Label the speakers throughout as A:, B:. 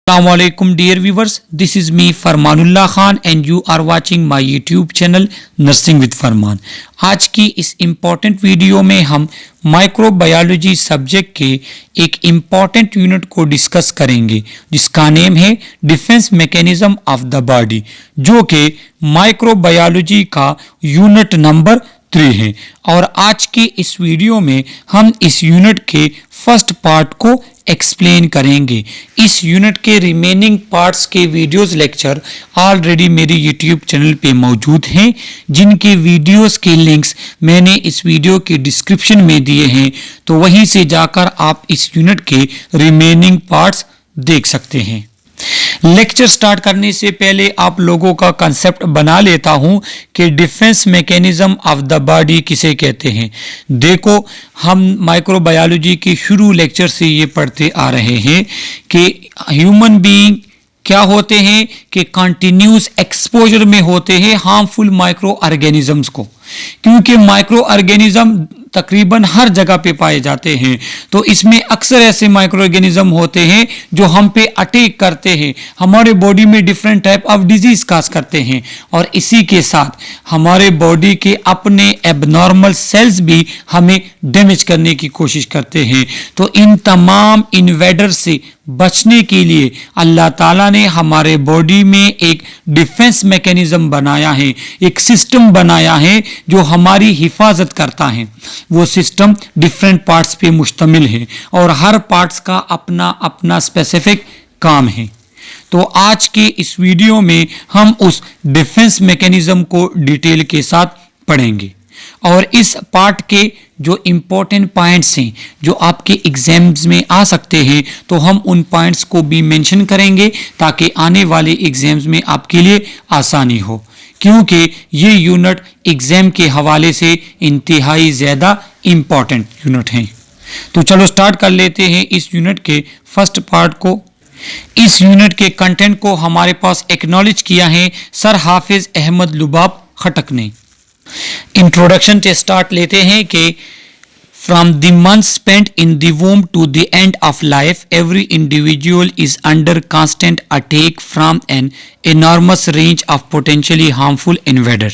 A: Assalamualaikum dear viewers, this is me Farmanullah Khan and you are watching my YouTube channel Nursing with Farman। आज की इस important video में हम microbiology subject के एक important unit को डिस्कस करेंगे जिसका नेम है defence mechanism of the body, जो कि माइक्रोबायोलॉजी का यूनिट नंबर 3 है। और आज के इस वीडियो में हम इस यूनिट के फर्स्ट पार्ट को एक्सप्लेन करेंगे। इस यूनिट के रिमेनिंग पार्ट्स के वीडियोस लेक्चर ऑलरेडी मेरे यूट्यूब चैनल पे मौजूद हैं, जिनके वीडियोस के लिंक्स मैंने इस वीडियो के डिस्क्रिप्शन में दिए हैं, तो वहीं से जाकर आप इस यूनिट के रिमेनिंग पार्ट्स देख सकते हैं। लेक्चर स्टार्ट करने से पहले आप लोगों का कंसेप्ट बना लेता हूं कि defence mechanism of the body किसे कहते हैं। देखो, हम माइक्रोबायोलॉजी के शुरू लेक्चर से ये पढ़ते आ रहे हैं कि ह्यूमन बीइंग क्या होते हैं कि कंटिन्यूस एक्सपोजर में होते हैं हार्मफुल माइक्रो ऑर्गेनिजम्स को, क्योंकि माइक्रो ऑर्गेनिज्म तकरीबन हर जगह पे पाए जाते हैं। तो इसमें अक्सर ऐसे माइक्रो ऑर्गेनिज्म होते हैं जो हम पे अटैक करते हैं, हमारे बॉडी में different type of disease cause करते हैं, और इसी के साथ हमारे बॉडी के अपने एबनॉर्मल सेल्स भी हमें डैमेज करने की कोशिश करते हैं। तो इन तमाम इन्वेडर से बचने के लिए अल्लाह ताला ने हमारे बॉडी में एक डिफेंस मैकेनिज्म बनाया है, एक सिस्टम बनाया है जो हमारी हिफाजत करता है। वो सिस्टम डिफरेंट पार्ट्स पे मुश्तमिल है और हर पार्ट्स का अपना अपना स्पेसिफिक काम है। तो आज के इस वीडियो में हम उस डिफेंस मैकेनिज्म को डिटेल के साथ पढ़ेंगे और इस पार्ट के जो इंपॉर्टेंट पॉइंट्स हैं जो आपके एग्जाम्स में आ सकते हैं, तो हम उन पॉइंट्स को भी मेंशन करेंगे ताकि आने वाले एग्जाम्स में आपके लिए आसानी हो, क्योंकि ये यूनिट एग्जाम के हवाले से इंतहाई ज़्यादा इम्पॉर्टेंट यूनिट हैं। तो चलो स्टार्ट कर लेते हैं इस यूनिट के फर्स्ट पार्ट को। इस यूनिट के कंटेंट को हमारे पास एक्नॉलेज किया है सर हाफिज अहमद लुबाब खटक ने। इंट्रोडक्शन से स्टार्ट लेते हैं कि From the months spent in the womb to the end of life, every individual is under constant attack from an enormous range of potentially harmful invader।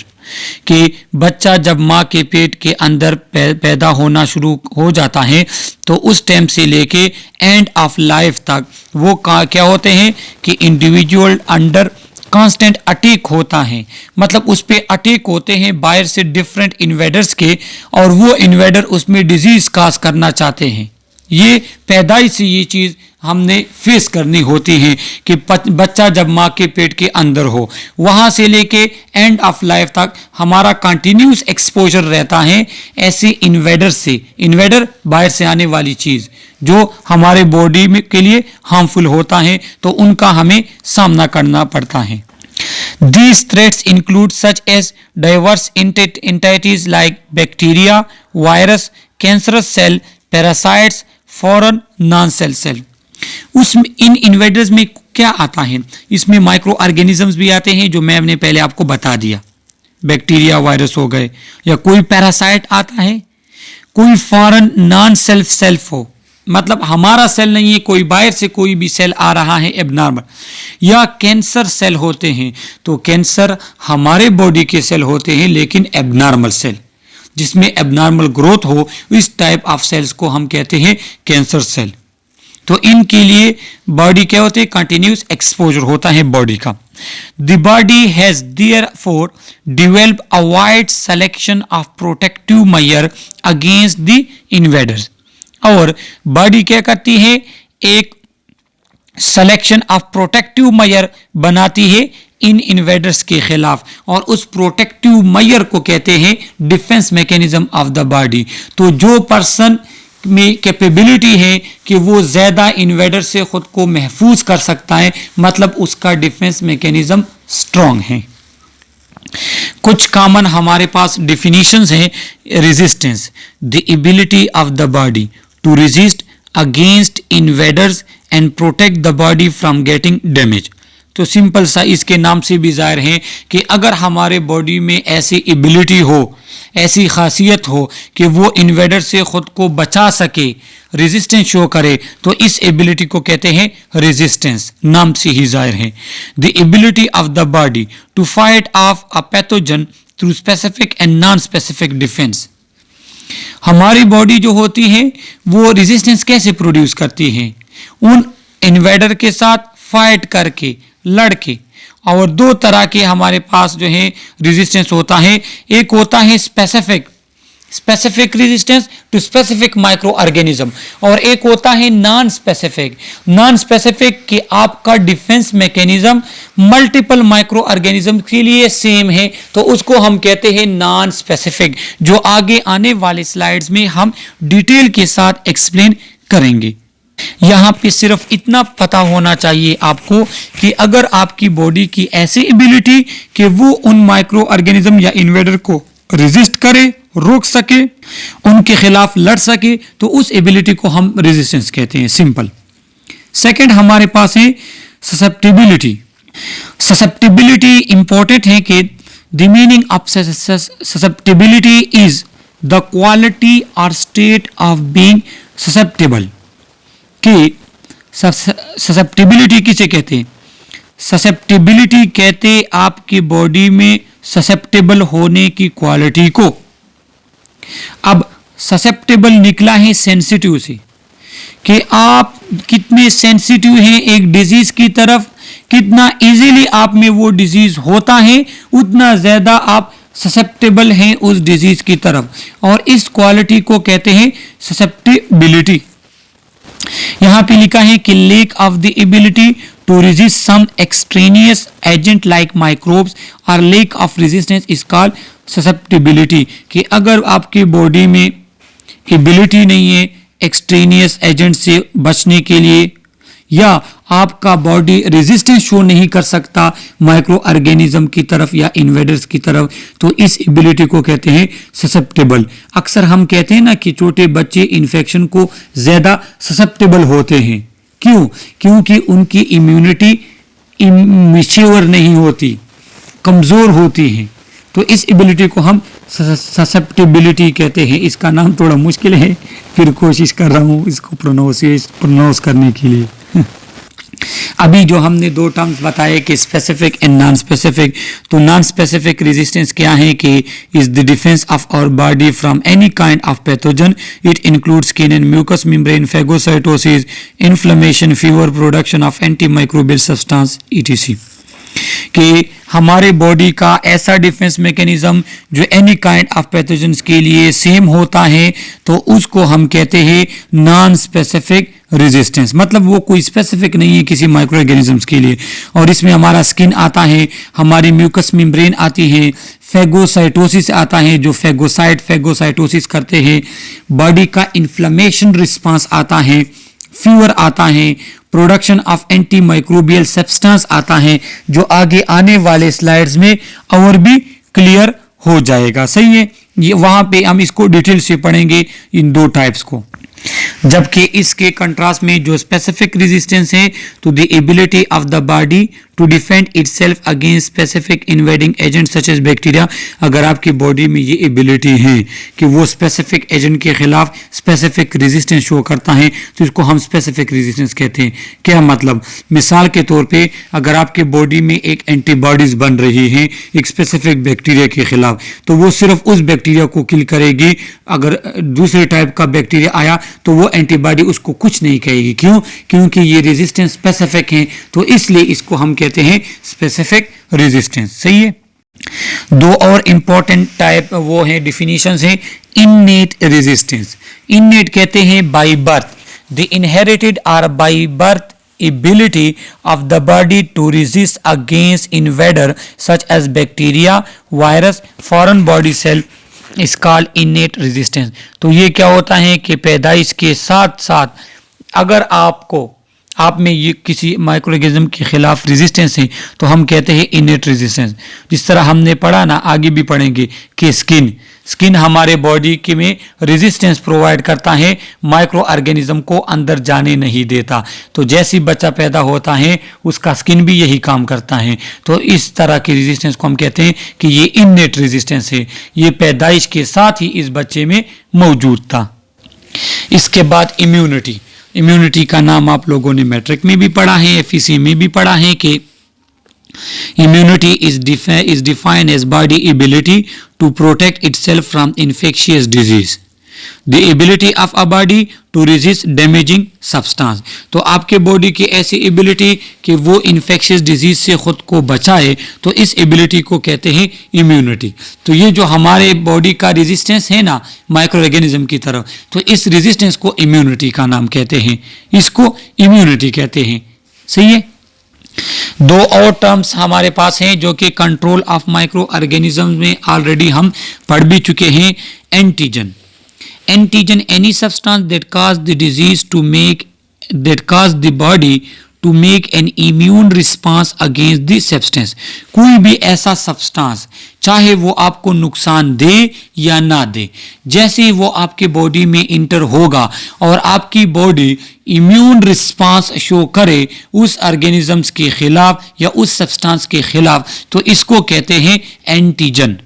A: कि बच्चा जब माँ के पेट के अंदर पैदा होना शुरू हो जाता है तो उस टाइम से लेके एंड ऑफ लाइफ तक वो क्या होते हैं कि इंडिविजुअल अंडर कांस्टेंट अटैक होता है, मतलब उस पे अटैक होते हैं बाहर से डिफरेंट इन्वेडर्स के, और वो इन्वेडर उसमें डिजीज काज करना चाहते हैं। ये पैदाइश से ये चीज़ हमने फेस करनी होती है कि बच्चा जब माँ के पेट के अंदर हो, वहाँ से लेके एंड ऑफ लाइफ तक हमारा कंटिन्यूस एक्सपोजर रहता है ऐसे इन्वेडर से। इन्वेडर बाहर से आने वाली चीज़ जो हमारे बॉडी में के लिए हार्मफुल होता है, तो उनका हमें सामना करना पड़ता है। These threats include such as diverse entities like bacteria, virus, cancerous cell, parasites, foreign non-cell cell। उसमें इन इन्वेडर्स में क्या आता है, इसमें माइक्रो ऑर्गेनिजम्स भी आते हैं जो मैंने पहले आपको बता दिया, बैक्टीरिया वायरस हो गए, या कोई पैरासाइट आता है, कोई फॉरेन नॉन सेल्फ सेल्फ हो, मतलब हमारा सेल नहीं है, कोई बाहर से कोई भी सेल आ रहा है एबनॉर्मल, या कैंसर सेल होते हैं। तो कैंसर हमारे बॉडी के सेल होते हैं लेकिन एबनॉर्मल सेल, जिसमें एबनॉर्मल ग्रोथ हो, इस टाइप ऑफ सेल्स को हम कहते हैं कैंसर सेल। तो इनके लिए बॉडी क्या होती है, कंटिन्यूस एक्सपोजर होता है बॉडी का। The body has therefore developed a wide selection of protective measure against the invaders. और बॉडी क्या करती है, एक सिलेक्शन ऑफ प्रोटेक्टिव मेजर बनाती है इन इन्वेडर्स के खिलाफ, और उस प्रोटेक्टिव मेजर को कहते हैं defence mechanism of the body. तो जो पर्सन में कैपेबिलिटी है कि वो ज्यादा इन्वेडर से खुद को महफूज कर सकता है, मतलब उसका डिफेंस मैकेनिज्म स्ट्रांग है। कुछ कॉमन हमारे पास डिफिनीशंस हैं। Resistance, the ability of the body to resist against invaders and protect the body from getting damage. तो सिंपल सा इसके नाम से भी जाहिर है कि अगर हमारे बॉडी में ऐसी एबिलिटी हो, ऐसी खासियत हो कि वो इन्वेडर से खुद को बचा सके, रेजिस्टेंस शो करे, तो इस एबिलिटी को कहते हैं रेजिस्टेंस, नाम से ही जाहिर है। The ability of the body to fight off a pathogen through specific and non specific defence. हमारी बॉडी जो होती है वो रेजिस्टेंस कैसे प्रोड्यूस करती है? उन इन्वेडर के साथ फाइट करके, लड़के। और दो तरह के हमारे पास जो है रेजिस्टेंस होता है, एक होता है specific resistance to specific micro organism, और एक होता है नॉन स्पेसिफिक कि आपका defence mechanism multiple micro organism के लिए सेम है, तो उसको हम कहते हैं नॉन स्पेसिफिक, जो आगे आने वाले स्लाइड्स में हम डिटेल के साथ एक्सप्लेन करेंगे। यहां पे सिर्फ इतना पता होना चाहिए आपको कि अगर आपकी बॉडी की ऐसी एबिलिटी कि वो उन माइक्रो ऑर्गेनिज्म या इन्वेडर को रेजिस्ट करे, रोक सके, उनके खिलाफ लड़ सके, तो उस एबिलिटी को हम रेजिस्टेंस कहते हैं, सिंपल। सेकंड हमारे पास है ससेप्टिबिलिटी। ससेप्टिबिलिटी इंपॉर्टेंट है कि the meaning of susceptibility is the quality और स्टेट ऑफ बीइंग ससेप्टेबल। कि ससेप्टिबिलिटी किसे कहते हैं? ससेप्टिबिलिटी कहते आपकी बॉडी में ससेप्टेबल होने की क्वालिटी को। अब ससेप्टेबल निकला है सेंसिटिव से, कि आप कितने सेंसिटिव हैं एक डिजीज की तरफ, कितना इजीली आप में वो डिजीज होता है, उतना ज्यादा आप ससेप्टेबल हैं उस डिजीज की तरफ, और इस क्वालिटी को कहते हैं ससेप्टिबिलिटी। यहां पे लिखा है कि lack of the ability to resist some extraneous agent like microbes और lack of resistance is called susceptibility. कि अगर आपकी बॉडी में एबिलिटी नहीं है एक्सट्रेनियस एजेंट से बचने के लिए, या आपका बॉडी रेजिस्टेंस शो नहीं कर सकता माइक्रो ऑर्गेनिज्म की तरफ या इन्वेडर्स की तरफ, तो इस एबिलिटी को कहते हैं ससेप्टेबल। अक्सर हम कहते हैं ना कि छोटे बच्चे इन्फेक्शन को ज्यादा ससेप्टेबल होते हैं। क्यों? क्योंकि उनकी इम्यूनिटी मैच्योर नहीं होती, कमजोर होती है, तो इस एबिलिटी को हम ससेप्टिबिलिटी कहते हैं। इसका नाम थोड़ा मुश्किल है, फिर कोशिश कर रहा हूं इसको प्रोनाउंस करने के लिए। अभी जो हमने दो टर्म्स बताए कि स्पेसिफिक एंड नॉन स्पेसिफिक, तो नॉन स्पेसिफिक रेजिस्टेंस क्या है कि is the defence of our body from any kind of pathogen. It includes skin and mucus membrane, phagocytosis, inflammation, fever, production of anti microbial substance etc। कि हमारे body का ऐसा defence mechanism जो any kind of pathogens के लिए same होता है, तो उसको हम कहते हैं नॉन स्पेसिफिक रेजिस्टेंस। मतलब वो कोई स्पेसिफिक नहीं है किसी माइक्रो ऑर्गेनिजम्स के लिए। और इसमें हमारा स्किन आता है, हमारी म्यूकस मेम्ब्रेन आती है, फैगोसाइटोसिस आता है जो फैगोसाइटोसिस करते हैं, बॉडी का इन्फ्लेमेशन रिस्पांस आता है, फीवर आता है, production of anti microbial substance आता है, जो आगे आने वाले स्लाइड्स में और भी क्लियर हो जाएगा। सही है, ये वहां पे हम इसको डिटेल से पढ़ेंगे इन दो टाइप्स को। जबकि इसके कंट्रास्ट में जो स्पेसिफिक रेजिस्टेंस है, तो the ability of the body to defend itself against specific invading agent such as bacteria. अगर आपकी बॉडी में ये एबिलिटी है कि वो स्पेसिफिक एजेंट के खिलाफ स्पेसिफिक रेजिस्टेंस शो करता है, तो इसको हम स्पेसिफिक रेजिस्टेंस कहते हैं। क्या मतलब? मिसाल के तौर पे अगर आपके बॉडी में एक एंटीबॉडीज बन रही हैं एक स्पेसिफिक बैक्टीरिया के खिलाफ, तो वो सिर्फ उस बैक्टीरिया को किल करेगी। अगर दूसरे टाइप का बैक्टीरिया आया तो वो एंटीबॉडी उसको कुछ नहीं कहेगी। क्यों? क्योंकि ये रेजिस्टेंस स्पेसिफिक है, तो इसलिए इसको हम कहते हैं स्पेसिफिक रेजिस्टेंस। सही है। दो और इंपॉर्टेंट टाइप वो है डिफिनीशंस है। इननेट रेजिस्टेंस, इननेट कहते हैं बाय बर्थ, द इनहेरिटेड और by birth ability of the body to resist against invader such as bacteria, virus, foreign body cell is called innate resistance। तो ये क्या होता है कि पैदाइश के साथ साथ अगर आप में ये किसी माइक्रोऑर्गेनिज्म के खिलाफ रेजिस्टेंस है, तो हम कहते हैं इनेट रेजिस्टेंस। जिस तरह हमने पढ़ा ना, आगे भी पढ़ेंगे कि स्किन हमारे बॉडी के में रेजिस्टेंस प्रोवाइड करता है, माइक्रो ऑर्गेनिज्म को अंदर जाने नहीं देता। तो जैसे बच्चा पैदा होता है उसका स्किन भी यही काम करता है। तो इस तरह की रेजिस्टेंस को हम कहते हैं कि ये इननेट रेजिस्टेंस है, ये पैदाइश के साथ ही इस बच्चे में मौजूद था। इसके बाद इम्यूनिटी। इम्यूनिटी का नाम आप लोगों ने मैट्रिक में भी पढ़ा है, एफईसी में भी पढ़ा है कि immunity is defined as body ability to protect itself from infectious disease, the ability of a body to resist damaging substance। तो आपके बॉडी की ऐसी एबिलिटी कि वो इन्फेक्शियस डिजीज से खुद को बचाए, तो इस एबिलिटी को कहते हैं इम्यूनिटी। तो ये जो हमारे बॉडी का रेजिस्टेंस है ना माइक्रो ऑर्गेनिज्म की तरफ, तो इस रेजिस्टेंस को इम्यूनिटी का नाम कहते हैं, इसको इम्यूनिटी कहते हैं। सही है। दो और टर्म्स हमारे पास हैं जो कि कंट्रोल ऑफ माइक्रो ऑर्गेनिज्म में ऑलरेडी हम पढ़ भी चुके हैं। Antigen. Antigen any substance that cause the disease that cause the body to make an immune response against the substance. कोई भी ऐसा सब्सटेंस चाहे वो आपको नुकसान दे या ना दे, जैसे ही वो आपके बॉडी में इंटर होगा और आपकी बॉडी इम्यून रिस्पांस शो करे उस ऑर्गेनिजम्स के खिलाफ या उस सब्सटेंस के खिलाफ, तो इसको कहते हैं antigen.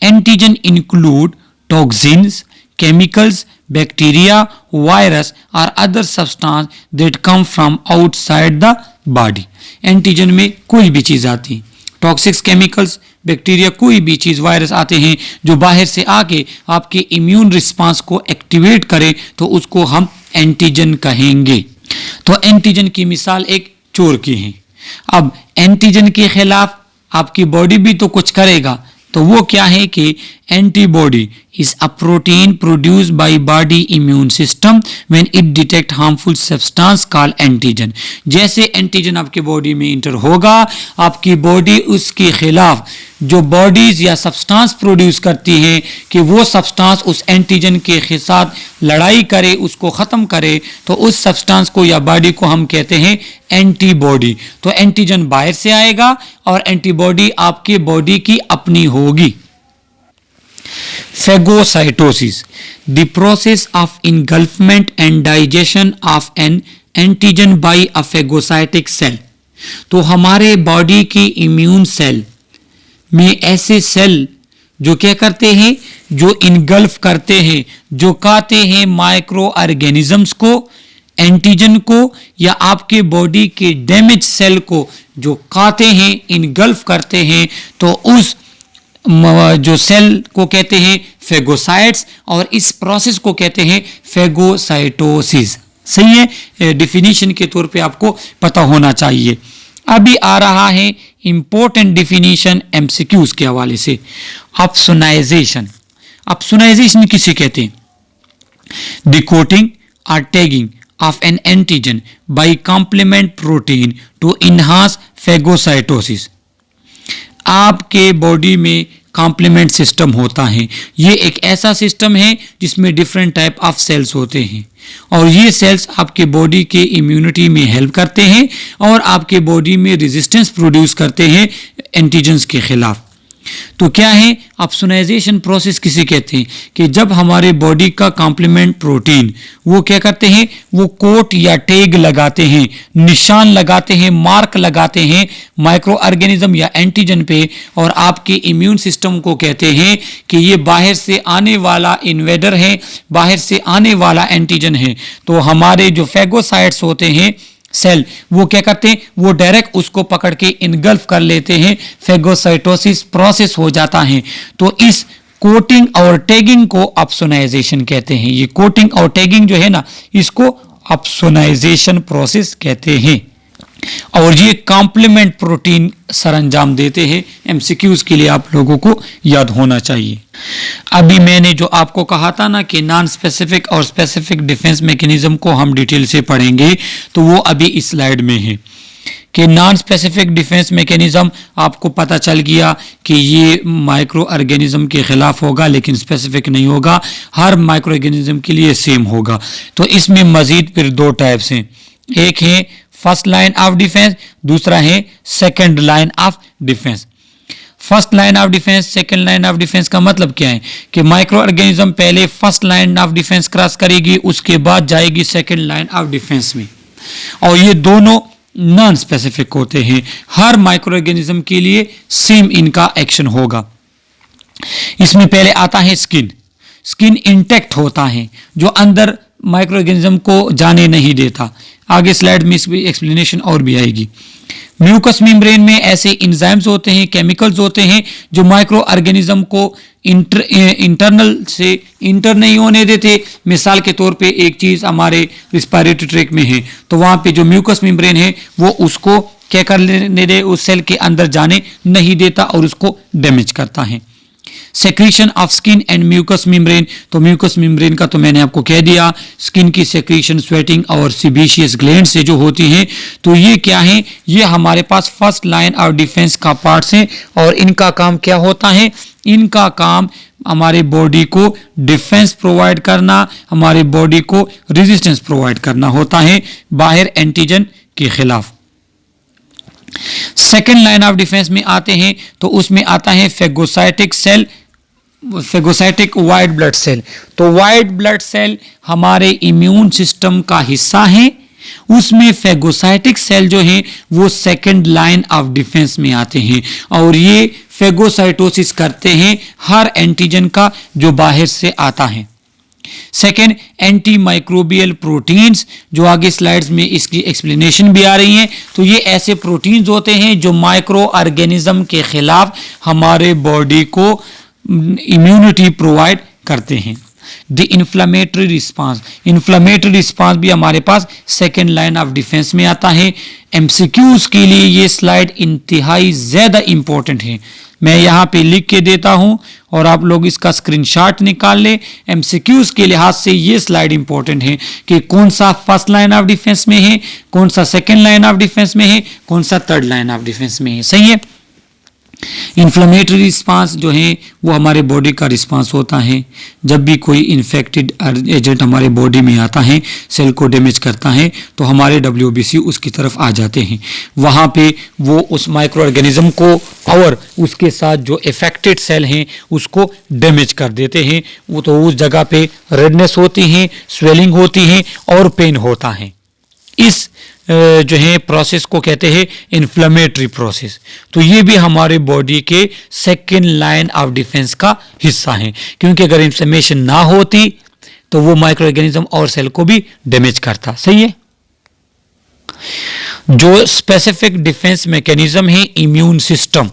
A: Antigen include toxins, chemicals, bacteria, virus or other substance that come from outside the body। Antigen में कोई भी चीज़ आती, टॉक्सिक्स, केमिकल्स, बैक्टीरिया, कोई भी चीज़, वायरस आते हैं जो बाहर से आके आपके इम्यून रिस्पांस को एक्टिवेट करे, तो उसको हम एंटीजन कहेंगे। तो एंटीजन की मिसाल एक चोर की है। अब एंटीजन के खिलाफ आपकी बॉडी भी तो कुछ करेगा, तो वो क्या है कि antibody is a protein produced by body immune system when it detect harmful substance called antigen. जैसे एंटीजन आपके बॉडी में इंटर होगा, आपकी बॉडी उसके खिलाफ जो बॉडीज या सब्सटेंस प्रोड्यूस करती है कि वो सब्सटेंस उस एंटीजन के साथ लड़ाई करे, उसको ख़त्म करे, तो उस सब्सटेंस को या बॉडी को हम कहते हैं एंटीबॉडी। तो एंटीजन बाहर से आएगा और एंटीबॉडी आपके बॉडी की अपनी होगी। Phagocytosis, the process of engulfment and digestion of an antigen by a phagocytic cell। तो हमारे बॉडी की इम्यून सेल में ऐसे सेल जो क्या करते हैं, जो इनगल्फ करते हैं, जो खाते हैं माइक्रो ऑर्गेनिजम्स को, एंटीजन को या आपके बॉडी के डैमेज सेल को जो खाते हैं, इनगल्फ करते हैं, तो उस जो सेल को कहते हैं फेगोसाइट्स और इस प्रोसेस को कहते हैं फेगोसाइटोसिस। सही है, डिफिनीशन के तौर पे आपको पता होना चाहिए। अभी आ रहा है इंपॉर्टेंट डिफिनीशन एमसीक्यूज के हवाले से। अपसोनाइजेशन। अपसोनाइजेशन किसे कहते हैं? द कोटिंग और tagging of an antigen by complement protein to enhance phagocytosis। आपके बॉडी में कॉम्प्लीमेंट सिस्टम होता है। ये एक ऐसा सिस्टम है जिसमें डिफरेंट टाइप ऑफ सेल्स होते हैं और ये सेल्स आपके बॉडी के इम्यूनिटी में हेल्प करते हैं और आपके बॉडी में रेजिस्टेंस प्रोड्यूस करते हैं एंटीजन्स के खिलाफ। तो क्या है अपसोनाइजेशन प्रोसेस किसे कहते हैं? कि जब हमारे बॉडी का कॉम्प्लीमेंट प्रोटीन वो क्या करते हैं, वो कोट या टैग लगाते हैं, निशान लगाते हैं, मार्क लगाते हैं माइक्रो ऑर्गेनिज्म या एंटीजन पे, और आपके इम्यून सिस्टम को कहते हैं कि ये बाहर से आने वाला इन्वेडर है, बाहर से आने वाला एंटीजन है। तो हमारे जो फेगोसाइट्स होते हैं सेल, वो क्या करते हैं, वो डायरेक्ट उसको पकड़ के इनगल्फ कर लेते हैं, फेगोसाइटोसिस प्रोसेस हो जाता है। तो इस कोटिंग और टैगिंग को अपसोनाइजेशन कहते हैं। ये कोटिंग और टैगिंग जो है ना, इसको अपसोनाइजेशन प्रोसेस कहते हैं और ये कॉम्प्लीमेंट प्रोटीन सरंजाम देते हैं। एमसीक्यूज के लिए आप लोगों को याद होना चाहिए। अभी मैंने जो आपको कहा था ना कि नॉन स्पेसिफिक और स्पेसिफिक डिफेंस मैकेनिज्म को हम डिटेल से पढ़ेंगे, तो वो अभी इस स्लाइड में है कि नॉन स्पेसिफिक डिफेंस मैकेनिज्म आपको पता चल गया कि ये माइक्रो ऑर्गेनिज्म के खिलाफ होगा लेकिन स्पेसिफिक नहीं होगा, हर माइक्रो ऑर्गेनिज्म के लिए सेम होगा। तो इसमें मजीद फिर दो टाइप्स हैं, एक है फर्स्ट लाइन ऑफ डिफेंस, दूसरा है second line of defence. First line of defence, second line of defence का मतलब क्या है कि माइक्रो ऑर्गेनिज्म पहले first line of defence cross करेगी, उसके बाद जाएगी सेकंड लाइन ऑफ डिफेंस में, और ये दोनों नॉन स्पेसिफिक होते हैं। हर माइक्रो ऑर्गेनिज्म के लिए सेम इनका एक्शन होगा। इसमें पहले आता है स्किन। स्किन इंटैक्ट होता है, जो अंदर माइक्रो ऑर्गेनिज्म को जाने नहीं देता। आगे स्लाइड में इसकी एक्सप्लेनेशन और भी आएगी। म्यूकस मेम्ब्रेन में ऐसे इंजाइम्स होते हैं, केमिकल्स होते हैं जो माइक्रो ऑर्गेनिज्म को इंटरनल से इंटर नहीं होने देते। मिसाल के तौर पे एक चीज़ हमारे रिस्पायरेटरी ट्रैक्ट में है, तो वहाँ पे जो म्यूकस मेम्ब्रेन है वो उसको क्या करने दे, उस सेल के अंदर जाने नहीं देता और उसको डैमेज करता है। Secretion of skin and mucus membrane, तो म्यूकस मेम्ब्रेन का तो मैंने आपको कह दिया, स्किन की सेक्रीशन स्वेटिंग और सीबेशियस ग्लैंड से जो होती है, तो ये क्या है, ये हमारे पास फर्स्ट लाइन ऑफ डिफेंस का पार्ट्स है। और इनका काम क्या होता है, इनका काम हमारे बॉडी को डिफेंस प्रोवाइड करना, हमारे बॉडी को रेजिस्टेंस प्रोवाइड करना होता है बाहर एंटीजन के खिलाफ। सेकेंड लाइन ऑफ डिफेंस में आते हैं तो उसमें आता है phagocytic cell, phagocytic white blood cell. तो वाइट ब्लड सेल हमारे इम्यून सिस्टम का हिस्सा है, उसमें फेगोसाइटिक सेल जो है वो सेकेंड लाइन ऑफ डिफेंस में आते हैं और ये फेगोसाइटोसिस करते हैं हर एंटीजन का जो बाहर से आता है। सेकेंड, एंटी माइक्रोबियल प्रोटीन्स, जो आगे स्लाइड्स में इसकी एक्सप्लेनेशन भी आ रही है। तो ये ऐसे प्रोटीन्स होते हैं जो माइक्रो ऑर्गेनिज्म के खिलाफ हमारे बॉडी को इम्यूनिटी प्रोवाइड करते हैं। The inflammatory response, inflammatory response भी हमारे पास सेकेंड लाइन ऑफ डिफेंस में आता है। एमसीक्यूज के लिए ये स्लाइड इंतहाई ज्यादा इंपॉर्टेंट है, मैं यहाँ पे लिख के देता हूँ और आप लोग इसका स्क्रीनशॉट निकाल लें। एमसीक्यूज के लिहाज से ये स्लाइड इंपॉर्टेंट है कि कौन सा फर्स्ट लाइन ऑफ डिफेंस में है, कौन सा सेकेंड लाइन ऑफ डिफेंस में है, कौन सा थर्ड लाइन ऑफ डिफेंस में है। सही है। इन्फ्लेमेटरी रिस्पांस जो है वो हमारे बॉडी का रिस्पांस होता है। जब भी कोई इन्फेक्टेड एजेंट हमारे बॉडी में आता है, सेल को डैमेज करता है, तो हमारे WBC उसकी तरफ आ जाते हैं। वहाँ पे वो उस माइक्रो ऑर्गेनिज्म को और उसके साथ जो इफेक्टेड सेल हैं उसको डैमेज कर देते हैं। वो तो उस जगह पे रेडनेस होती है, स्वेलिंग होती है और पेन होता है। इस जो है प्रोसेस को कहते हैं इन्फ्लेमेटरी प्रोसेस। तो ये भी हमारे बॉडी के सेकेंड लाइन ऑफ डिफेंस का हिस्सा है, क्योंकि अगर इन्फ्लेमेशन ना होती तो वो माइक्रो ऑर्गेनिज्म और सेल को भी डैमेज करता। सही है। जो स्पेसिफिक डिफेंस मैकेनिज्म है इम्यून सिस्टम,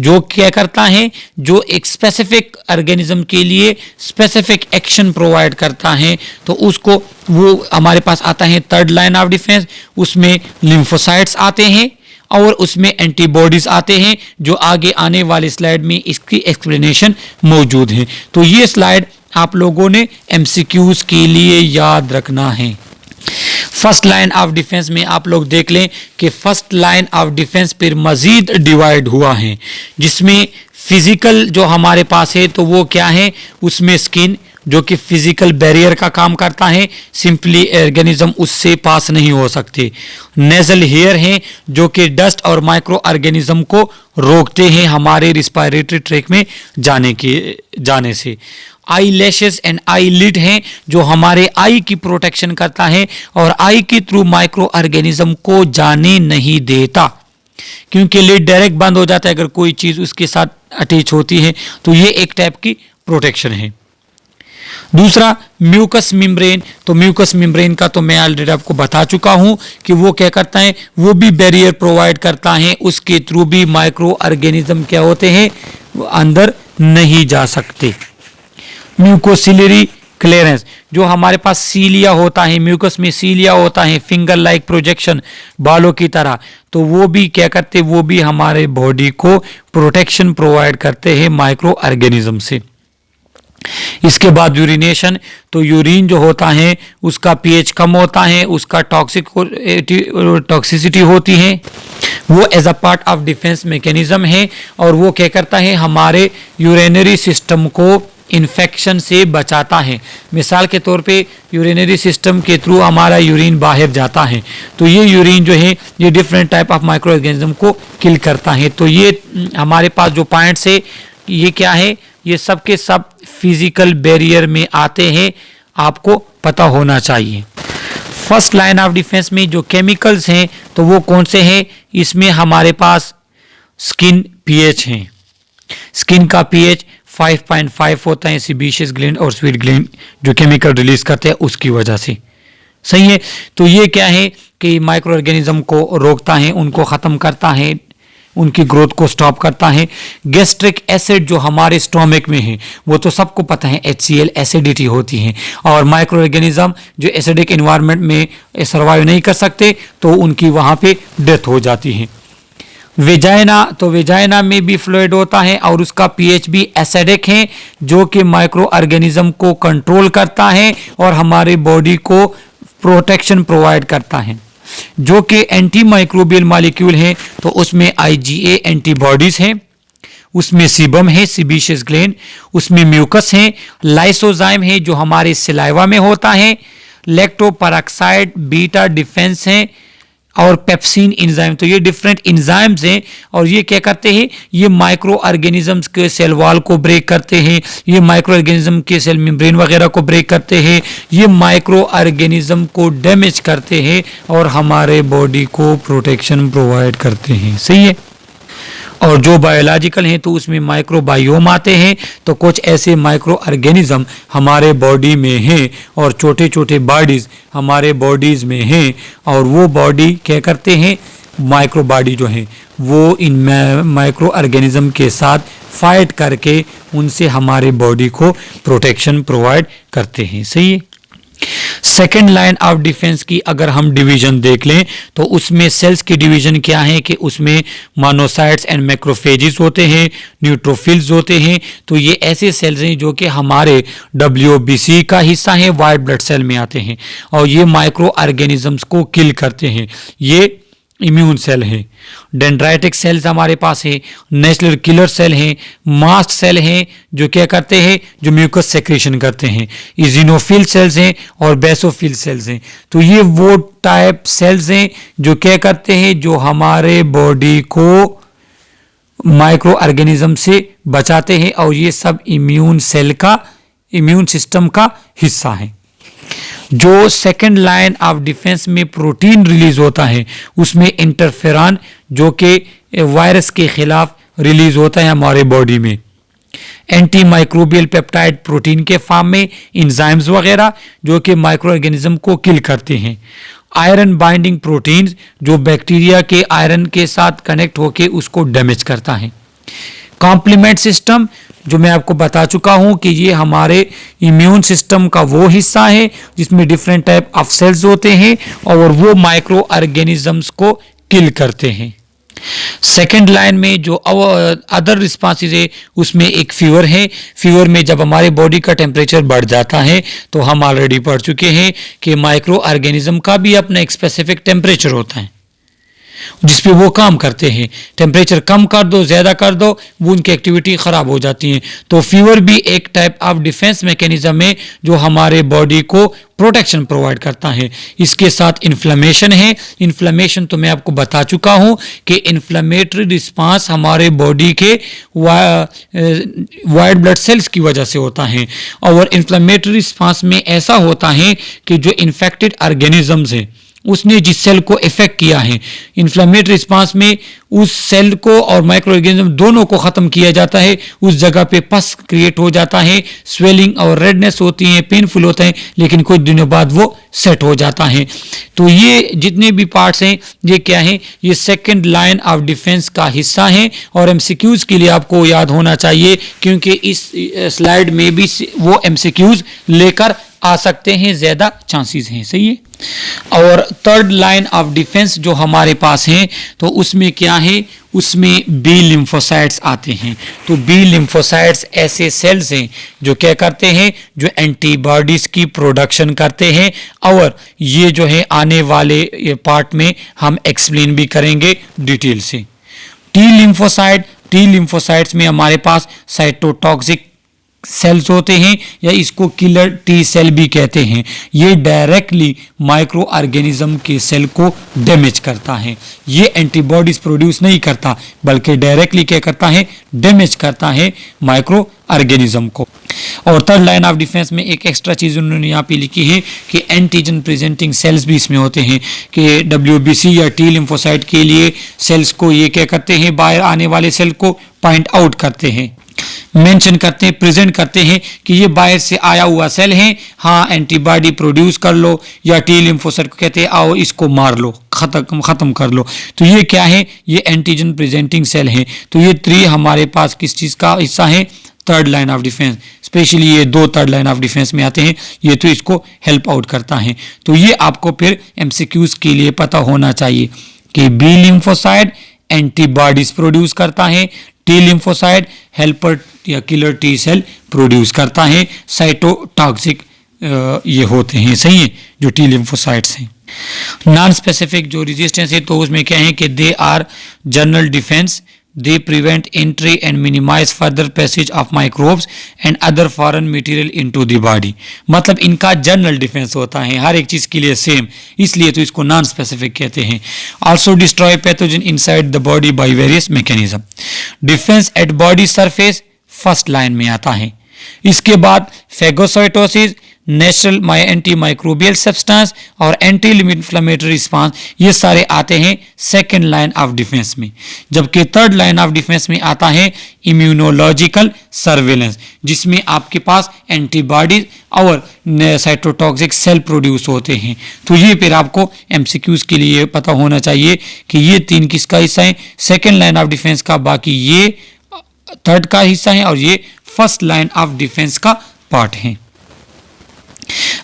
A: जो क्या करता है, जो एक स्पेसिफिक ऑर्गेनिज्म के लिए स्पेसिफिक एक्शन प्रोवाइड करता है, तो उसको वो हमारे पास आता है थर्ड लाइन ऑफ डिफेंस। उसमें लिम्फोसाइट्स आते हैं और उसमें एंटीबॉडीज आते हैं, जो आगे आने वाले स्लाइड में इसकी एक्सप्लेनेशन मौजूद है। तो ये स्लाइड आप लोगों ने एमसीक्यूज के लिए याद रखना है। फर्स्ट लाइन ऑफ डिफेंस में आप लोग देख लें कि फर्स्ट लाइन ऑफ डिफेंस पर मजीद डिवाइड हुआ है, जिसमें फिजिकल जो हमारे पास है तो वो क्या है, उसमें स्किन जो कि फिजिकल बैरियर का काम करता है, सिंपली ऑर्गेनिज्म उससे पास नहीं हो सकते। नेजल हेयर हैं जो कि डस्ट और माइक्रो ऑर्गेनिज्म को रोकते हैं हमारे रिस्पायरेटरी ट्रैक्ट में जाने से। Eye lashes and I lid हैं जो हमारे आई की प्रोटेक्शन करता है और आई के थ्रू माइक्रो ऑर्गेनिज्म को जाने नहीं देता, क्योंकि लिड डायरेक्ट बंद हो जाता है अगर कोई चीज उसके साथ अटैच होती है। तो ये एक टाइप की प्रोटेक्शन है। दूसरा म्यूकस मेम्ब्रेन, तो म्यूकस मेम्ब्रेन का तो मैं ऑलरेडी आपको बता चुका हूं कि वो क्या करता है, वो भी बैरियर प्रोवाइड करता है, उसके थ्रू भी माइक्रो ऑर्गेनिज्म क्या होते हैं, वो अंदर नहीं जा सकते। म्यूकोसिलरी क्लियरेंस, जो हमारे पास सीलिया होता है, म्यूकस में सीलिया होता है, फिंगर लाइक प्रोजेक्शन बालों की तरह, तो वो भी क्या करते, वो भी हमारे बॉडी को प्रोटेक्शन प्रोवाइड करते हैं माइक्रो ऑर्गेनिज्म से। इसके बाद यूरिनेशन, तो यूरिन जो होता है उसका पीएच कम होता है, उसका टॉक्सिसिटी होती है, वो as a part of defence mechanism है और वो क्या करता है, हमारे यूरिनरी सिस्टम को इन्फेक्शन से बचाता है। मिसाल के तौर पे यूरिनरी सिस्टम के थ्रू हमारा यूरिन बाहर जाता है, तो ये यूरिन जो है ये different type of micro organism को किल करता है। तो ये हमारे पास जो पॉइंट्स है ये क्या है, ये सब के सब फिजिकल बैरियर में आते हैं, आपको पता होना चाहिए। फर्स्ट लाइन ऑफ डिफेंस में जो केमिकल्स हैं तो वो कौन से हैं, इसमें हमारे पास स्किन पीएच हैं। स्किन का पीएच 5.5 होता है सीबेशियस ग्लैंड और स्वीट ग्लैंड जो केमिकल रिलीज करते हैं उसकी वजह से, सही है। तो ये क्या है कि माइक्रो ऑर्गेनिज्म को रोकता है, उनको ख़त्म करता है, उनकी ग्रोथ को स्टॉप करता है। गैस्ट्रिक एसिड जो हमारे स्टोमक में है वो तो सबको पता है HCl एसिडिटी होती है, और माइक्रो ऑर्गेनिज्म जो एसिडिक एनवायरनमेंट में सर्वाइव नहीं कर सकते तो उनकी वहाँ पे डेथ हो जाती है। वेजाइना, तो वेजाइना में भी फ्लूइड होता है और उसका पीएच भी एसिडिक है जो कि माइक्रो ऑर्गेनिज्म को कंट्रोल करता है और हमारे बॉडी को प्रोटेक्शन प्रोवाइड करता है। जो कि एंटी माइक्रोबियल मॉलिक्यूल है तो उसमें IgA एंटीबॉडीज है, उसमें सीबम है सीबेशियस ग्लैंड, उसमें म्यूकस है, लाइसोजाइम है जो हमारे सिलाइवा में होता है, लैक्टोपैराक्साइड बीटा डिफेंस है और पेप्सिन एंजाइम। तो ये डिफरेंट एंजाइम्स हैं और ये क्या करते हैं, ये माइक्रो ऑर्गेनिजम्स के सेल वॉल को ब्रेक करते हैं, ये माइक्रो ऑर्गेनिज्म के सेल मेम्ब्रेन वगैरह को ब्रेक करते हैं, ये माइक्रो ऑर्गेनिज्म को डैमेज करते हैं और हमारे बॉडी को प्रोटेक्शन प्रोवाइड करते हैं, सही है। और जो बायोलॉजिकल हैं तो उसमें माइक्रोबायोम आते हैं, तो कुछ ऐसे माइक्रो ऑर्गेनिज्म हमारे बॉडी में हैं और छोटे छोटे बॉडीज हमारे बॉडीज में हैं, और वो बॉडी क्या करते हैं, माइक्रो बॉडी जो है वो इन माइक्रो ऑर्गेनिज्म के साथ फाइट करके उनसे हमारे बॉडी को प्रोटेक्शन प्रोवाइड करते हैं, सही है। सेकेंड लाइन ऑफ डिफेंस की अगर हम डिवीजन देख लें तो उसमें सेल्स की डिवीजन क्या है कि उसमें मोनोसाइट्स एंड मैक्रोफेजेस होते हैं, न्यूट्रोफिल्स होते हैं। तो ये ऐसे सेल्स हैं जो कि हमारे WBC का हिस्सा है, वाइट ब्लड सेल में आते हैं और ये माइक्रो ऑर्गेनिजम्स को किल करते हैं। ये इम्यून सेल है। डेंड्राइटिक सेल्स हमारे पास है, नेचुरल किलर सेल हैं, मास्ट सेल हैं जो क्या करते हैं, जो म्यूकस सेक्रेशन करते हैं, इजिनोफिल सेल्स हैं और बेसोफिल सेल्स हैं। तो ये वो टाइप सेल्स हैं जो क्या करते हैं, जो हमारे बॉडी को माइक्रो ऑर्गेनिज्म से बचाते हैं और ये सब इम्यून सेल का, इम्यून सिस्टम का हिस्सा है। जो सेकेंड लाइन ऑफ डिफेंस में प्रोटीन रिलीज होता है उसमें इंटरफेरॉन जो कि वायरस के खिलाफ रिलीज होता है हमारे बॉडी में, एंटी माइक्रोबियल पेप्टाइड प्रोटीन के फॉर्म में, एंजाइम्स वगैरह जो कि माइक्रो ऑर्गेनिज्म को किल करते हैं, आयरन बाइंडिंग प्रोटीन्स जो बैक्टीरिया के आयरन के साथ कनेक्ट होकर उसको डैमेज करता है, कॉम्प्लीमेंट सिस्टम जो मैं आपको बता चुका हूं कि ये हमारे इम्यून सिस्टम का वो हिस्सा है जिसमें डिफरेंट टाइप ऑफ सेल्स होते हैं और वो माइक्रो ऑर्गेनिजम्स को किल करते हैं। सेकेंड लाइन में जो अदर रिस्पॉन्सेज है उसमें एक फीवर है। फीवर में जब हमारे बॉडी का टेम्परेचर बढ़ जाता है तो हम ऑलरेडी पढ़ चुके हैं कि माइक्रो ऑर्गेनिज्म का भी अपना एक स्पेसिफिक टेम्परेचर होता है जिस पे वो काम करते हैं। टेम्परेचर कम कर दो, ज़्यादा कर दो, वो उनकी एक्टिविटी ख़राब हो जाती है। तो फीवर भी एक टाइप ऑफ डिफेंस मैकेनिज्म है जो हमारे बॉडी को प्रोटेक्शन प्रोवाइड करता है। इसके साथ इन्फ्लेमेशन है। इन्फ्लेमेशन तो मैं आपको बता चुका हूँ कि इन्फ्लेमेटरी रिस्पांस हमारे बॉडी के वाइट ब्लड सेल्स की वजह से होता है और इन्फ्लेमेटरी रिस्पांस में ऐसा होता है कि जो इन्फेक्टेड ऑर्गेनिजम्स हैं उसने जिस सेल को इफेक्ट किया है, इन्फ्लेमेटरी रिस्पांस में उस सेल को और माइक्रो ऑर्गेनिज्म दोनों को ख़त्म किया जाता है। उस जगह पे पस क्रिएट हो जाता है, स्वेलिंग और रेडनेस होती है, पेनफुल होता है, लेकिन कुछ दिनों बाद वो सेट हो जाता है। तो ये जितने भी पार्ट्स हैं ये क्या है, ये सेकेंड लाइन ऑफ डिफेंस का हिस्सा है और MCQs के लिए आपको याद होना चाहिए क्योंकि इस स्लाइड में भी वो MCQs लेकर आ सकते हैं, ज़्यादा चांसेस हैं, सही है। और थर्ड लाइन ऑफ डिफेंस जो हमारे पास है तो उसमें क्या है, उसमें बी लिम्फोसाइट्स आते हैं। तो बी लिम्फोसाइट्स ऐसे सेल्स हैं जो क्या करते हैं, जो एंटीबॉडीज की प्रोडक्शन करते हैं और ये जो है आने वाले पार्ट में हम एक्सप्लेन भी करेंगे डिटेल से। टी लिम्फोसाइट्स में हमारे पास साइटोटॉक्सिक सेल्स होते हैं या इसको किलर टी सेल भी कहते हैं, ये डायरेक्टली माइक्रो ऑर्गेनिज्म के सेल को डैमेज करता है। ये एंटीबॉडीज प्रोड्यूस नहीं करता बल्कि डायरेक्टली क्या करता है, डैमेज करता है माइक्रो ऑर्गेनिज्म को। और थर्ड लाइन ऑफ डिफेंस में एक एक्स्ट्रा चीज उन्होंने यहाँ पे लिखी है कि एंटीजन प्रेजेंटिंग सेल्स भी इसमें होते हैं कि WBC या टी लिम्फोसाइट के लिए सेल्स को ये क्या करते हैं, बाहर आने वाले सेल को पॉइंट आउट करते हैं, मेंशन करते हैं, प्रेजेंट करते हैं कि ये बाहर से आया हुआ सेल है, हाँ एंटीबॉडी प्रोड्यूस कर लो, या टी लिम्फोसाइट को कहते हैं आओ इसको मार लो, खत्म कर लो। तो ये क्या है, ये एंटीजन प्रेजेंटिंग सेल है। तो ये 3 हमारे पास किस चीज का हिस्सा है, third line of defence. Specially ये 2 थर्ड लाइन ऑफ डिफेंस में आते हैं, ये तो इसको हेल्प आउट करता है। तो ये आपको फिर MCQs के लिए पता होना चाहिए कि बी लिम्फोसाइट एंटीबॉडीज प्रोड्यूस करता है, टी लिम्फोसाइट हेल्पर या किलर टी सेल प्रोड्यूस करता है, साइटोटॉक्सिक ये होते हैं, सही है, जो टी लिम्फोसाइट्स हैं। नॉन स्पेसिफिक जो रेजिस्टेंस है तो उसमें क्या है कि they are general defence, they prevent entry and minimize further passage of microbes and other foreign material into the body। मतलब इनका जनरल डिफेंस होता है हर एक चीज के लिए सेम, इसलिए तो इसको नॉन स्पेसिफिक कहते हैं। also destroy pathogen inside the body by various mechanism। Defence at body surface first line में आता है। इसके बाद phagocytosis, natural anti microbial substance और एंटी इन्फ्लेमेटरी रिस्पांस, ये सारे आते हैं सेकेंड लाइन ऑफ डिफेंस में। जबकि थर्ड लाइन ऑफ डिफेंस में आता है इम्यूनोलॉजिकल सर्वेलेंस, जिसमें आपके पास एंटीबॉडीज और साइटोटॉक्सिक सेल प्रोड्यूस होते हैं। तो ये फिर आपको MCQs के लिए पता होना चाहिए कि ये 3 किसका हिस्सा है, सेकेंड लाइन ऑफ डिफेंस का, बाकी ये थर्ड का हिस्सा है और ये फर्स्ट लाइन ऑफ डिफेंस का पार्ट है।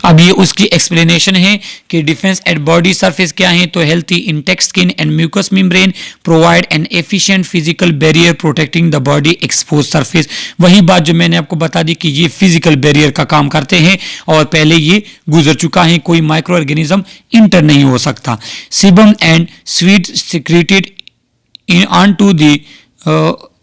A: अब ये उसकी एक्सप्लेनेशन है कि डिफेंस एट बॉडी सरफेस क्या है, तो healthy intact skin and mucus membrane provide an efficient physical barrier protecting the body expose surface. वही बात जो मैंने आपको बता दी कि ये फिजिकल बैरियर का काम करते हैं और पहले ये गुजर चुका है, कोई माइक्रो ऑर्गेनिज्म इंटर नहीं हो सकता। Sebum and sweet secreted on to the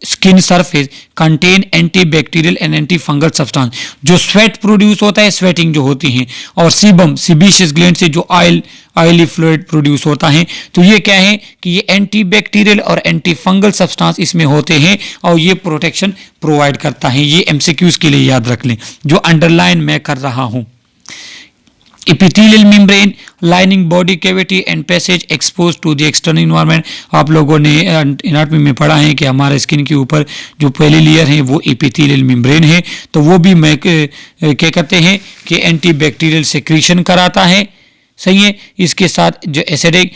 A: skin surface contain antibacterial and anti fungal substance. जो स्वेट प्रोड्यूस होता है, स्वेटिंग जो होती है, और सीबम सीबेशियस ग्लैंड से जो ऑयली फ्लूइड प्रोड्यूस होता है, तो ये क्या है कि ये एंटीबैक्टीरियल और एंटी फंगल सब्सटेंस इसमें होते हैं और ये प्रोटेक्शन प्रोवाइड करता है। ये MCQs के लिए याद रख लें जो अंडरलाइन मैं कर रहा हूं। Epithelial membrane lining body cavity and passage exposed to the external environment। आप लोगों ने एनाटॉमी में पढ़ा है कि हमारे स्किन के ऊपर जो पहली लेयर है वो एपिथेलियल मेम्ब्रेन है, तो वो भी मैं क्या कहते हैं कि एंटीबैक्टीरियल सेक्रीशन कराता है, सही है। इसके साथ जो एसिडिक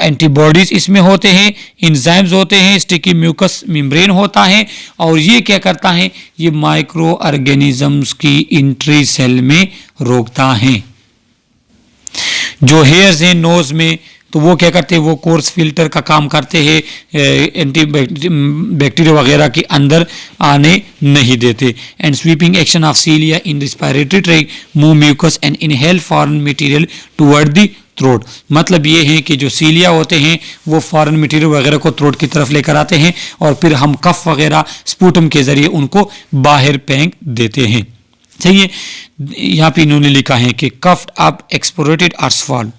A: एंटीबॉडीज इसमें होते हैं, इंजाइम्स होते हैं, स्टिकी म्यूकस मेम्ब्रेन होता है, और ये क्या करता है, ये माइक्रो ऑर्गेनिजम्स की एंट्री सेल में रोकता है। जो हेयर्स हैं नोज में, तो वो क्या करते हैं, वो कोर्स फिल्टर का काम करते हैं, एंटी बैक्टीरिया वगैरह के अंदर आने नहीं देते। And sweeping action of cilia in respiratory tract move mucus and inhale foreign material toward the throat. मतलब ये है कि जो सीलिया होते हैं वो फॉरेन मटेरियल वगैरह को थ्रोट की तरफ लेकर आते हैं और फिर हम कफ वगैरह स्पूटम के जरिए उनको बाहर फेंक देते हैं, सही है। यहाँ पे इन्होंने लिखा है कि कफ्ड अप एक्सपोरेटेड और swirl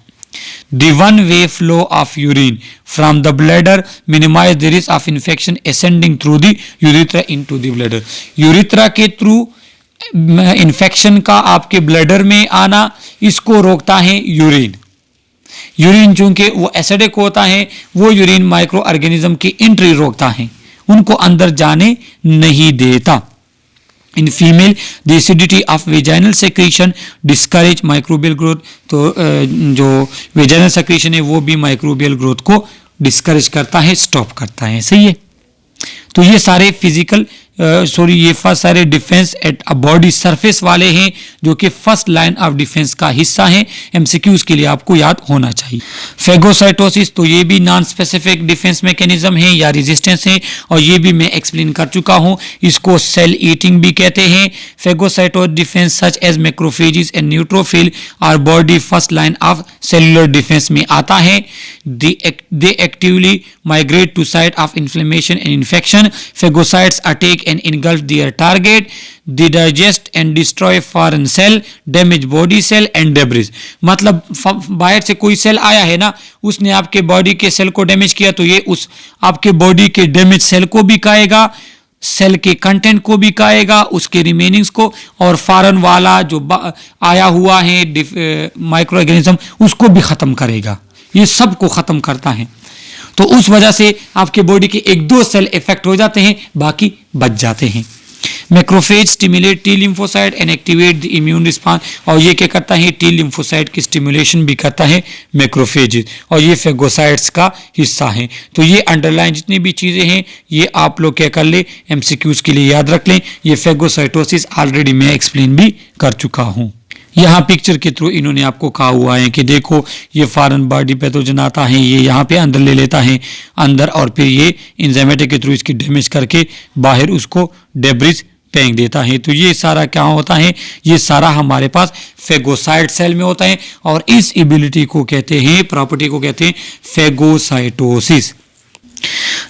A: the one way flow of urine from the bladder minimize the risk of infection ascending through the urethra into the bladder। Urethra के थ्रू इन्फेक्शन का आपके ब्लैडर में आना इसको रोकता है यूरिन। यूरिन चूंकि वो एसिडिक होता है, वो यूरिन माइक्रो ऑर्गेनिज्म की एंट्री रोकता है, उनको अंदर जाने नहीं देता। In female the acidity of vaginal secretion discourage microbial growth. तो जो वेजाइनल सेक्रेशन है वो भी माइक्रोबियल ग्रोथ को डिस्करेज करता है, स्टॉप करता है, सही है। तो ये सारे फिजिकल ये फर्स्ट सारे defence at a body surface वाले हैं जो कि फर्स्ट लाइन ऑफ डिफेंस का हिस्सा है। MCQs के लिए आपको याद होना चाहिए। फेगोसाइटोसिस, तो ये भी नॉन स्पेसिफिक डिफेंस मैकेनिज्म है या रेजिस्टेंस है, और ये भी मैं एक्सप्लेन कर चुका हूं। इसको सेल ईटिंग भी कहते हैं। Phagocytic defence such as macrophages and neutrophil और body first line of cellular defence में आता है। They actively migrate to site of inflammation and infection. Phagocytes attack and engulf their target. They digest and destroy foreign cell, damage body cell and debris. मतलब बाहर से कोई cell आया है ना, उसने आपके बॉडी के सेल को डैमेज किया, तो ये उस आपके बॉडी के डैमेज सेल को भी खाएगा, सेल के कंटेंट को भी खाएगा, उसके रिमेनिंग्स को, और फॉरेन वाला जो आया हुआ है माइक्रो ऑर्गेनिज्म उसको भी खत्म करेगा। ये सब को खत्म करता है। तो उस वजह से आपके बॉडी के एक दो सेल इफेक्ट हो जाते हैं, बाकी बच जाते हैं। Macrophage stimulate T lymphocyte and activate the immune response. और ये क्या करता है, टी लिम्फोसाइट की स्टिमुलेशन भी करता है मैक्रोफेज, और ये फेगोसाइट्स का हिस्सा है। तो ये अंडरलाइन जितनी भी चीज़ें हैं ये आप लोग क्या कर ले, एमसीक्यूज के लिए याद रख लें। ये फेगोसाइटोसिस ऑलरेडी मैं एक्सप्लेन भी कर चुका हूँ। यहाँ पिक्चर के थ्रू इन्होंने आपको कहा हुआ है कि देखो ये फॉरेन बॉडी पैथोजन आता है, ये यहाँ पे अंदर ले लेता है अंदर, और फिर ये इंजाइमेटिक के थ्रू इसकी डैमेज करके बाहर उसको डेब्रिज फेंक देता है। तो ये सारा क्या होता है, ये सारा हमारे पास फेगोसाइट सेल में होता है, और इस एबिलिटी को कहते हैं, प्रॉपर्टी को कहते हैं phagocytosis.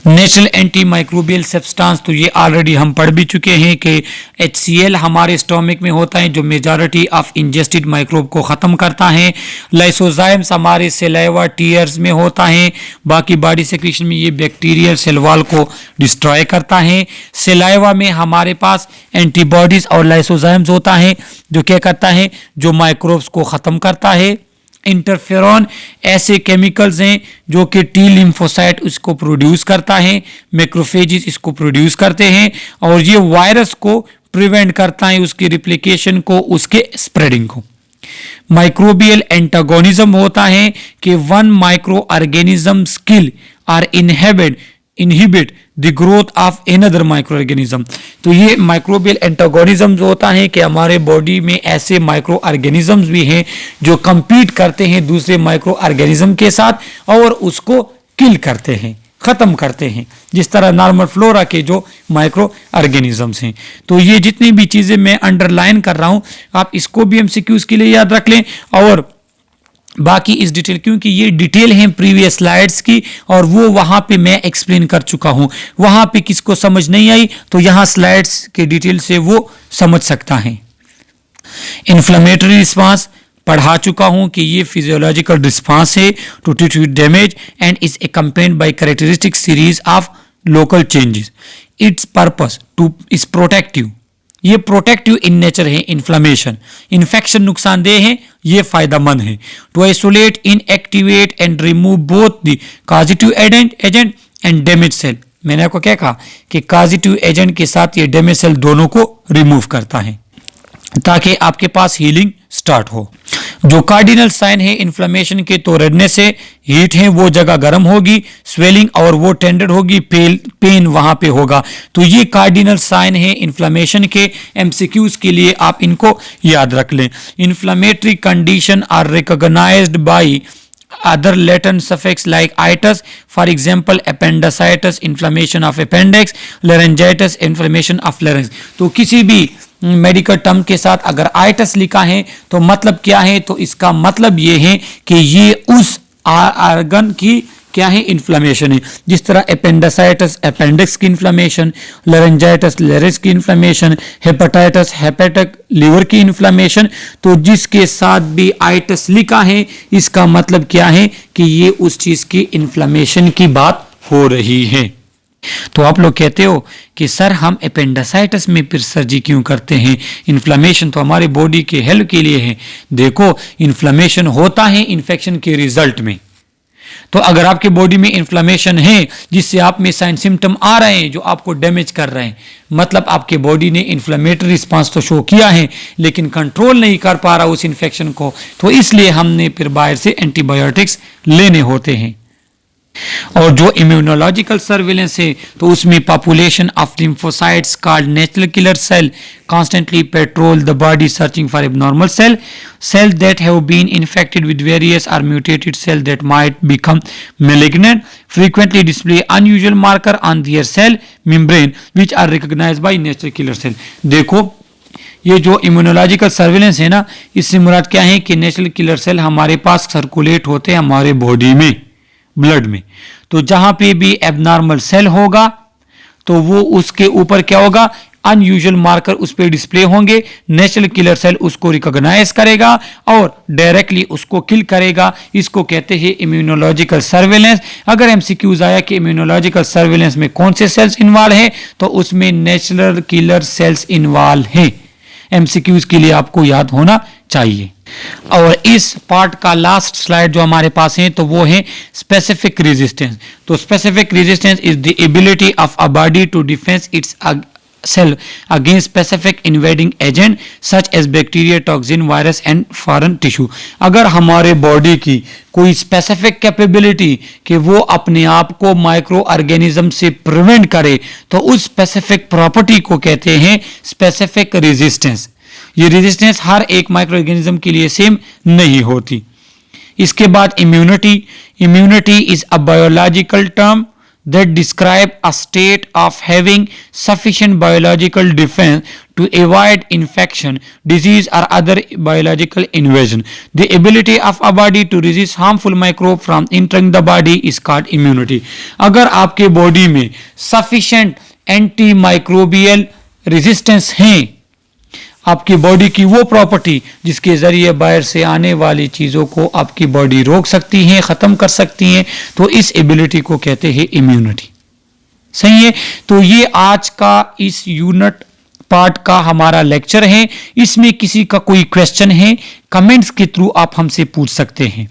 A: Natural anti microbial substance, तो ये ऑलरेडी हम पढ़ भी चुके हैं कि HCl हमारे स्टोमिक में होता है जो मेजॉरिटी ऑफ इंजेस्टेड माइक्रोब को ख़त्म करता है। लाइसोजाइम्स हमारे सेलाइवा टीयर्स में होता है, बाकी बॉडी सेक्रेशन में ये बैक्टीरियल सेल वॉल को डिस्ट्रॉय करता है। सेलाइवा में हमारे पास एंटीबॉडीज और लाइसोजाइम्स होता है जो क्या करता है, जो माइक्रोब्स को ख़त्म करता है। इंटरफेरॉन ऐसे केमिकल्स हैं जो कि टी लिम्फोसाइट इसको प्रोड्यूस करता है, मैक्रोफेजेस इसको प्रोड्यूस करते हैं, और ये वायरस को प्रिवेंट करता है, उसकी रिप्लिकेशन को, उसके स्प्रेडिंग को। माइक्रोबियल एंटागोनिज्म होता है कि one micro organism skill or inhibit the growth of another micro organism. तो ये माइक्रोबियल एंटागोनिज्म जो होता है कि हमारे बॉडी में ऐसे माइक्रो ऑर्गेनिजम्स भी हैं जो कंपीट करते हैं दूसरे माइक्रो ऑर्गेनिज्म के साथ और उसको किल करते हैं, खत्म करते हैं, जिस तरह नॉर्मल फ्लोरा के जो माइक्रो ऑर्गेनिजम्स हैं। तो ये जितनी भी चीजें मैं अंडरलाइन कर रहा हूं आप इसको भी एमसीक्यूज के लिए याद रख लें, और बाकी इस डिटेल, क्योंकि ये डिटेल है प्रीवियस स्लाइड्स की और वो वहां पे मैं एक्सप्लेन कर चुका हूं, वहां पे किसको समझ नहीं आई तो यहां स्लाइड्स के डिटेल से वो समझ सकता है। इन्फ्लेमेटरी रिस्पांस पढ़ा चुका हूं कि ये फिजियोलॉजिकल रिस्पांस है to treat damage and is accompanied by characteristic series of local changes. Its purpose to is protective, ये प्रोटेक्टिव इन नेचर है। इन्फ्लेमेशन, इन्फेक्शन नुकसानदेह है, ये फायदेमंद है। To isolate, inactivate and remove both the causative agent and damage cell. मैंने आपको क्या कहा कि कॉजेटिव एजेंट के साथ ये डैमेज सेल दोनों को रिमूव करता है ताकि आपके पास हीलिंग स्टार्ट हो। जो कार्डिनल साइन है इन्फ्लेमेशन के, तो रेडनेस है, हीट है, वो जगह गर्म होगी, स्वेलिंग और वो टेंडर होगी, पेन वहां पे होगा। तो ये कार्डिनल साइन है इन्फ्लेमेशन के। एमसीक्यूज के लिए आप इनको याद रख लें। Inflammatory condition are recognised by other latent suffix like itis, for example appendicitis, inflammation of appendix, laryngitis, inflammation of larynx। तो किसी भी मेडिकल टर्म के साथ अगर आइटस लिखा है तो मतलब क्या है, तो इसका मतलब ये है कि ये उस ऑर्गन की क्या है, इन्फ्लेमेशन है। जिस तरह अपेंडिसाइटिस अपेंडिक्स की इन्फ्लेमेशन, लारिंजाइटिस लारिंक्स की इन्फ्लेमेशन, हेपेटाइटिस हेपेटिक लीवर की इन्फ्लेमेशन। तो जिसके साथ भी आइटिस लिखा है इसका मतलब क्या है कि ये उस चीज की इन्फ्लेमेशन की बात हो रही है। तो आप लोग कहते हो कि सर हम अपेंडिसाइटिस में फिर सर्जरी क्यों करते हैं, इन्फ्लेमेशन तो हमारे बॉडी के हेल्थ के लिए है। देखो इन्फ्लेमेशन होता है इन्फेक्शन के रिजल्ट में, तो अगर आपके बॉडी में इन्फ्लेमेशन है जिससे आप में साइन सिम्टम आ रहे हैं जो आपको डैमेज कर रहे हैं, मतलब आपके बॉडी ने इन्फ्लेमेटरी रिस्पांस तो शो किया है लेकिन कंट्रोल नहीं कर पा रहा उस इन्फेक्शन को, तो इसलिए हमने फिर बाहर से एंटीबायोटिक्स लेने होते हैं। और जो इम्यूनोलॉजिकल सर्विलेंस है तो उसमें population of lymphocytes called natural killer cell constantly patrol the body searching for abnormal cells that have been infected with various or mutated cells that might become malignant, frequently display unusual marker on their cell membrane which are recognized by natural killer cell। देखो ये जो immunological surveillance है ना, इससे मुराद क्या है कि natural killer cell हमारे पास सर्कुलेट होते हैं हमारे बॉडी में, ब्लड में। तो जहां पे भी एबनॉर्मल सेल होगा तो वो उसके ऊपर क्या होगा, अनयूजुअल मार्कर उस पर डिस्प्ले होंगे, नेचुरल किलर सेल उसको रिकॉग्नाइज करेगा और डायरेक्टली उसको किल करेगा। इसको कहते हैं इम्यूनोलॉजिकल सर्वेलेंस। अगर एमसीक्यूज आया कि इम्यूनोलॉजिकल सर्वेलेंस में कौन से सेल्स इन्वॉल्व है, तो उसमें नेचुरल किलर सेल्स इन्वॉल्व है। एमसीक्यूज के लिए आपको याद होना चाहिए। और इस पार्ट का लास्ट स्लाइड जो हमारे पास है तो वो है स्पेसिफिक रेजिस्टेंस। तो specific resistance is the ability of a body to defence its cell against specific invading agent such as bacteria, toxin, virus and foreign tissue। अगर हमारे बॉडी की कोई स्पेसिफिक कैपेबिलिटी कि वो अपने आप को माइक्रो ऑर्गेनिज्म से प्रिवेंट करे, तो उस स्पेसिफिक प्रॉपर्टी को कहते हैं स्पेसिफिक रेजिस्टेंस। ये रेजिस्टेंस हर एक माइक्रो ऑर्गेनिज्म के लिए सेम नहीं होती। इसके बाद immunity is a biological term that describe a state of having sufficient biological defense to avoid infection, disease or other biological invasion. The ability of a body to resist harmful microbe from entering the body is called immunity। अगर आपके body में sufficient antimicrobial resistance है, आपकी body की वो property जिसके जरिए बाहर से आने वाली चीज़ों को आपकी बॉडी रोक सकती है, ख़त्म कर सकती है, तो इस एबिलिटी को कहते हैं इम्यूनिटी। सही है। तो ये आज का इस यूनिट पार्ट का हमारा लेक्चर है। इसमें किसी का कोई क्वेश्चन है, कमेंट्स के थ्रू आप हमसे पूछ सकते हैं।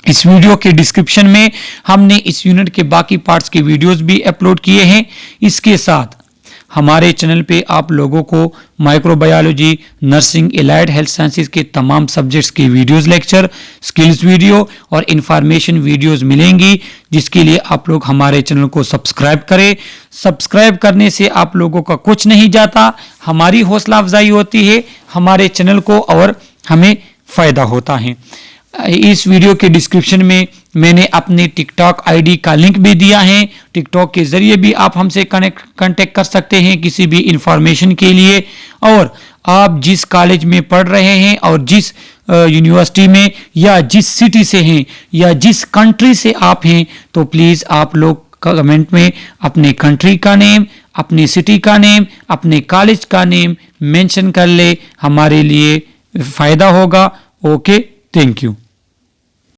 A: इस वीडियो के डिस्क्रिप्शन में हमने इस यूनिट के बाकी पार्ट्स के वीडियोस भी अपलोड किए हैं। इसके साथ हमारे चैनल पे आप लोगों को microbiology, nursing, allied health sciences के तमाम सब्जेक्ट्स के वीडियोस, लेक्चर, स्किल्स वीडियो और इंफॉर्मेशन वीडियोस मिलेंगी, जिसके लिए आप लोग हमारे चैनल को सब्सक्राइब करें। सब्सक्राइब करने से आप लोगों का कुछ नहीं जाता, हमारी हौसला अफजाई होती है हमारे चैनल को और हमें फ़ायदा होता है। इस वीडियो के डिस्क्रिप्शन में मैंने अपने टिकटॉक आईडी का लिंक भी दिया है। टिकटॉक के ज़रिए भी आप हमसे कांटेक्ट कर सकते हैं किसी भी इंफॉर्मेशन के लिए। और आप जिस कॉलेज में पढ़ रहे हैं और जिस यूनिवर्सिटी में या जिस सिटी से हैं या जिस कंट्री से आप हैं, तो प्लीज़ आप लोग कमेंट में अपने कंट्री का नेम, अपनी सिटी का नेम, अपने कॉलेज का नेम मेंशन कर ले, हमारे लिए फ़ायदा होगा। Okay, thank you.